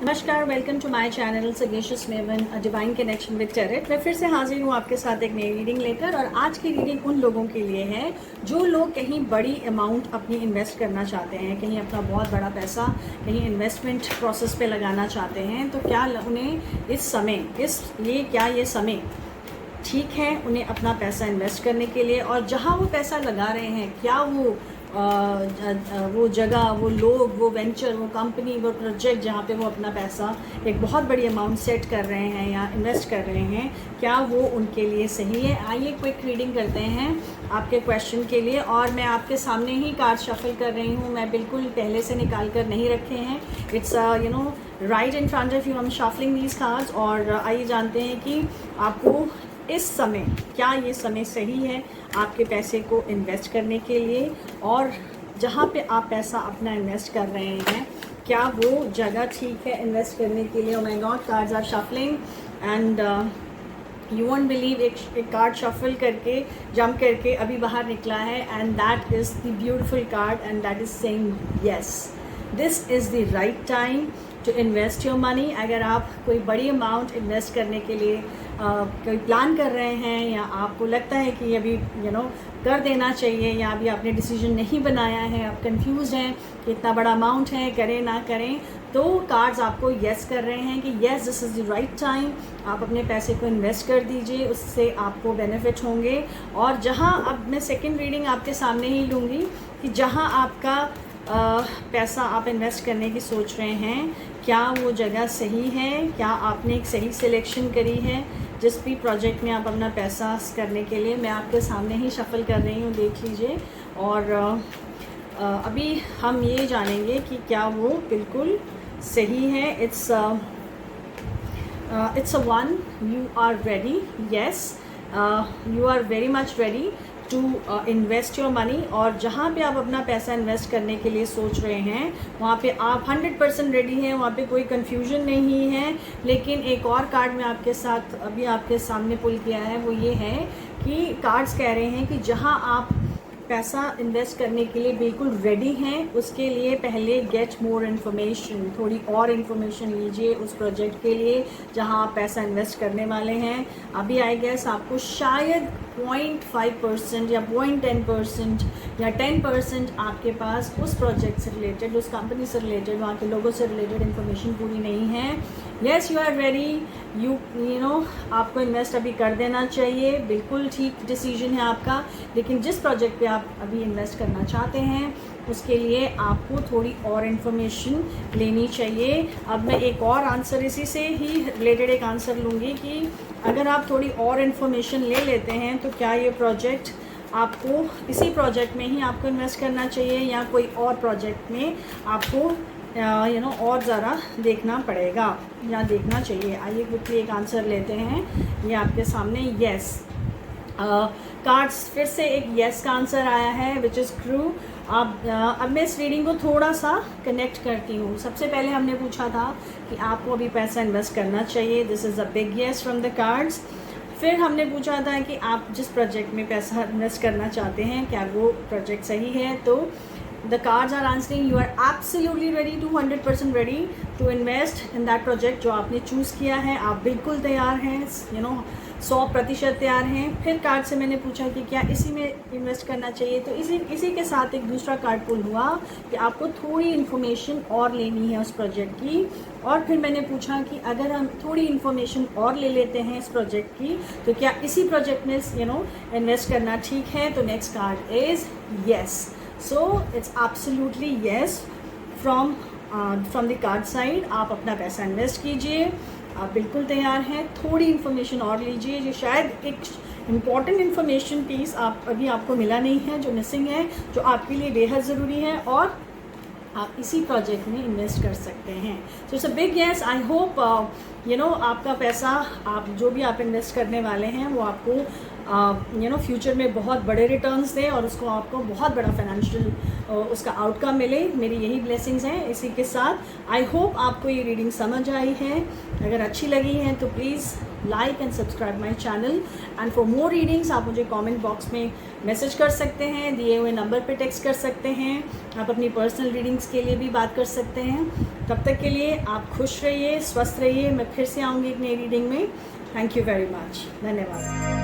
नमस्कार, welcome to my channel Sagacious Maven a divine connection with tarot. मैं फिर से हाजिर हूँ आपके साथ एक नई रीडिंग लेकर। और आज की रीडिंग उन लोगों के लिए है जो लोग कहीं बड़ी अमाउंट अपनी इन्वेस्ट करना चाहते हैं, कहीं अपना बहुत बड़ा पैसा कहीं इन्वेस्टमेंट प्रोसेस पे लगाना चाहते हैं। तो क्या उन्हें इस समय ये समय ठीक है उन्हें अपना पैसा इन्वेस्ट करने के लिए, और जहाँ वो पैसा लगा रहे हैं क्या वो जगह, वो लोग, वो वेंचर, वो कंपनी, वो प्रोजेक्ट जहाँ पे वो अपना पैसा एक बहुत बड़ी अमाउंट सेट कर रहे हैं या इन्वेस्ट कर रहे हैं, क्या वो उनके लिए सही है। आइए क्विक रीडिंग करते हैं आपके क्वेश्चन के लिए। और मैं आपके सामने ही कार्ड शफल कर रही हूँ, मैं बिल्कुल पहले से निकाल कर नहीं रखे हैं। It's right in front of you, हम शफलिंग दीज कार्ड्स। और आइए जानते हैं कि आपको इस समय क्या ये समय सही है आपके पैसे को इन्वेस्ट करने के लिए, और जहाँ पे आप पैसा अपना इन्वेस्ट कर रहे हैं क्या वो जगह ठीक है इन्वेस्ट करने के लिए। Oh my God, cards are shuffling and you won't believe, एक कार्ड शफल करके जंप करके अभी बाहर निकला है, and that is the beautiful card and that is saying yes, this is the right time to invest your money. अगर आप कोई बड़ी अमाउंट इन्वेस्ट करने के लिए कोई प्लान कर रहे हैं, या आपको लगता है कि अभी कर देना चाहिए, या अभी आपने डिसीजन नहीं बनाया है, आप कंफ्यूज हैं कि इतना बड़ा अमाउंट है करें ना करें, तो कार्ड्स आपको येस कर रहे हैं कि yes, this is the right time. आप अपने पैसे को इन्वेस्ट कर दीजिए, उससे आपको बेनिफिट होंगे। और जहां अब मैं सेकेंड रीडिंग आपके सामने ही लूँगी कि जहां आपका पैसा आप इन्वेस्ट करने की सोच रहे हैं, क्या वो जगह सही है, क्या आपने एक सही सिलेक्शन करी है जिस भी प्रोजेक्ट में आप अपना पैसा करने के लिए। मैं आपके सामने ही शफल कर रही हूँ, देख लीजिए। और अभी हम ये जानेंगे कि क्या वो बिल्कुल सही है। It's a one, you are ready, yes, you are very much ready to invest your money. और जहाँ पे आप अपना पैसा इन्वेस्ट करने के लिए सोच रहे हैं वहाँ पे आप 100% रेडी हैं, वहाँ पे कोई कन्फ्यूजन नहीं है। लेकिन एक और कार्ड मैं आपके साथ अभी आपके सामने पुल किया है, वो ये है कि कार्ड्स कह रहे हैं कि जहाँ आप पैसा इन्वेस्ट करने के लिए बिल्कुल रेडी हैं, उसके लिए पहले गेट मोर इन्फॉर्मेशन, थोड़ी और इन्फॉर्मेशन लीजिए उस प्रोजेक्ट के लिए जहां आप पैसा इन्वेस्ट करने वाले हैं। अभी आई गेस आपको शायद 0.5% या 0.10% या 10% आपके पास उस प्रोजेक्ट से रिलेटेड, उस कंपनी से रिलेटेड, वहाँ के लोगों से रिलेटेड इन्फॉर्मेशन पूरी नहीं है। Yes, you are ready, you know आपको इन्वेस्ट अभी कर देना चाहिए, बिल्कुल ठीक डिसीजन है आपका। लेकिन जिस प्रोजेक्ट पे आप अभी इन्वेस्ट करना चाहते हैं उसके लिए आपको थोड़ी और इन्फॉर्मेशन लेनी चाहिए। अब मैं एक और आंसर इसी से ही रिलेटेड एक आंसर लूँगी कि अगर आप थोड़ी और इन्फॉर्मेशन ले लेते हैं तो क्या ये प्रोजेक्ट आपको, इसी प्रोजेक्ट में ही आपको इन्वेस्ट करना चाहिए या कोई और प्रोजेक्ट में आपको और ज़रा देखना पड़ेगा या देखना चाहिए। आइए क्विकली एक आंसर लेते हैं, ये आपके सामने येस। कार्ड्स फिर से एक येस का आंसर आया है विच इज़ ट्रू। अब मैं इस रीडिंग को थोड़ा सा कनेक्ट करती हूँ। सबसे पहले हमने पूछा था कि आपको अभी पैसा इन्वेस्ट करना चाहिए, this is a big yes from the cards. फिर हमने पूछा था कि आप जिस प्रोजेक्ट में पैसा इन्वेस्ट करना चाहते हैं क्या वो प्रोजेक्ट सही है, तो the cards are answering you are absolutely ready, 200% ready to invest in that project जो आपने चूज़ किया है। आप बिल्कुल तैयार हैं, 100% तैयार हैं। फिर कार्ड से मैंने पूछा कि क्या इसी में इन्वेस्ट करना चाहिए, तो इसी के साथ एक दूसरा कार्ड पुल हुआ कि आपको थोड़ी इन्फॉर्मेशन और लेनी है उस प्रोजेक्ट की। और फिर मैंने पूछा कि अगर हम थोड़ी इन्फॉर्मेशन और ले लेते हैं इस प्रोजेक्ट की तो क्या इसी प्रोजेक्ट में इन्वेस्ट करना ठीक है, तो next card is yes. So it's absolutely yes from the card side। आप अपना पैसा इन्वेस्ट कीजिए, आप बिल्कुल तैयार हैं। थोड़ी इन्फॉर्मेशन और लीजिए, जो शायद एक इम्पॉर्टेंट इन्फॉर्मेशन पीस आपको मिला नहीं है, जो मिसिंग है, जो आपके लिए बेहद ज़रूरी है, और आप इसी प्रोजेक्ट में इन्वेस्ट कर सकते हैं। So it's a big yes. I hope आपका पैसा, आप जो भी आप इन्वेस्ट करने वाले हैं वो आपको फ्यूचर में बहुत बड़े रिटर्न्स दें और उसको आपको बहुत बड़ा फाइनेंशियल उसका आउटकम मिले। मेरी यही ब्लेसिंग्स हैं। इसी के साथ आई होप आपको ये रीडिंग समझ आई है। अगर अच्छी लगी है तो please like and subscribe my channel. And for more readings आप मुझे कमेंट बॉक्स में मैसेज कर सकते हैं, दिए हुए नंबर पे टेक्स्ट कर सकते हैं। आप अपनी पर्सनल रीडिंग्स के लिए भी बात कर सकते हैं। तब तक के लिए आप खुश रहिए, स्वस्थ रहिए। मैं फिर से आऊँगी एक नई रीडिंग में। Thank you very much. धन्यवाद।